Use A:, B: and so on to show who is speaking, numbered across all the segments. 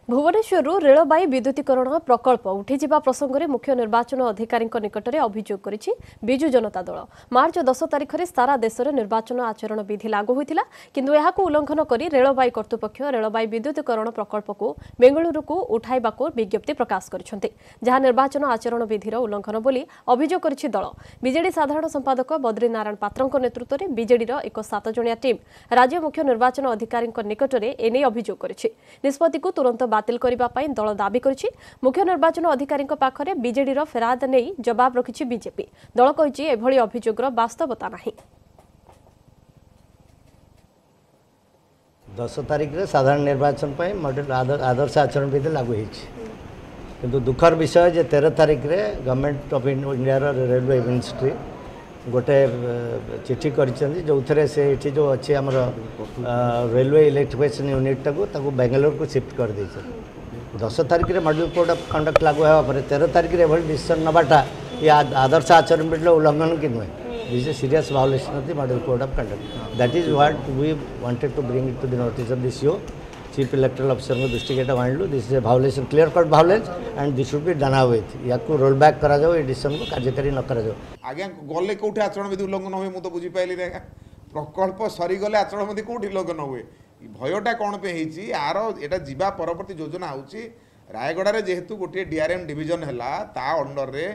A: भुवनेश्वर रेलबाई विद्युतीकरण प्रकल्प उठिजिबा प्रसंग में मुख्य निर्वाचन अधिकारी निकट में अभियोग करिछि बिजु जनता दल। मार्च 10 तारिख में सारा देश में निर्वाचन आचरण विधि लागू होता किंतु यहाकू उल्लंघन कर रेलबाई कर्तृपक्ष रेलबाई विद्युतीकरण प्रकल्प को बेंगलुरु को उठाइबा विज्ञप्ति प्रकाश करिसेंति, जहां निर्वाचन आचरण विधिर उल्लंघन बोली अभियोग करिछि दल। बीजेडी साधारण संपादक बद्रीनारायण पात्रଙ୍କ नेतृत्व में बीजेडीर एक 7 जणिया टीम राज्य मुख्य निर्वाचन अधिकारी निकट में एने अभियोग करिछि। निष्पत्ति को तुरंत बातिल करिबा पई दल दाबी करिछि। मुख्य निर्वाचन अधिकारी पाखरे बीजेडीर फेराद नहीं जवाब रखिछि बीजेपी। दल कहिछि एभली अभियोगर वास्तवता नाही।
B: 10 तारिख रे साधारण निर्वाचन पर मॉडल आदर्श आचरण विधि लागू होइछि, किंतु दुखर विषय जे 13 तारिख रे government of India railway ministry गोटे चिठी करिसेंती जो थरे से एठी जो अछि हमर रेलवे इलेक्ट्रिफिकेशन यूनिट ताको बेंगलोर को शिफ्ट कर दैছে। 10 तारिख रे मॉडल कोड ऑफ कंडक्ट लागू हेबा पर 13 तारिख रे एभली डिसीजन नबाटा ये आदर्श आचरण विधि उल्लंघन कि नुहे। This is serious violation of the model code of conduct. That is what we wanted to bring it to the notice of the CO chief electoral officer को दृष्टि के मानलु। This is a violation, clear cut violence and this should be done with या roll back करा जाओ, ये decision को कार्यकारी न करा जाओ।
C: आज्ञा गले कौटे आचरण विधि उल्लंघन हुए मुझे बुझी पाइली आज्ञा प्रकल्प सरीगले आचरण विधि कौटी उल्लंघन हुए भयटा कौन पे होती यार एटा जीवा परवर्ती योजना होची रायगड़ा जेहेतु गोटे डीआरएम डिविजन है ता अंडर रे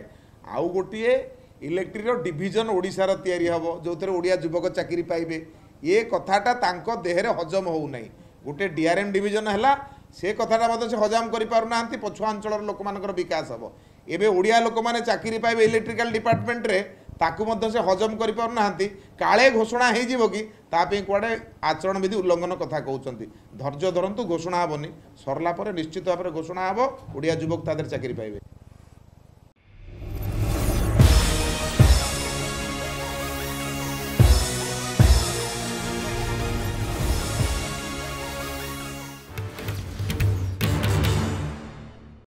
C: आउ गोटे इलेक्ट्रिक डिविजन ओडिशार तैयारी हम जो ओडिया युवक चाकरी पाइबे ये कथाटा तांको देहरे हजम हो नहीं। गोटे डीआरएम डिविजन है से कथाटा मत से हजम कर पारना पछुआ अंचल लोक मानकर विकास हम एबे ओडिया लोक माने चाकरी पाइबे इलेक्ट्रिकल डिपार्टमेंट रे ताकू मध्य से हजम कर पारना काले घोषणा हो जीव कि तापे कुआडे आचरण विधि उल्लंघन कथा कहउचंती। धैर्य धरंतु, घोषणा हेबनी सरला पर निश्चित भाव में घोषणा हेबो, ओडिया युवक तादेर चाकरी पाइबे।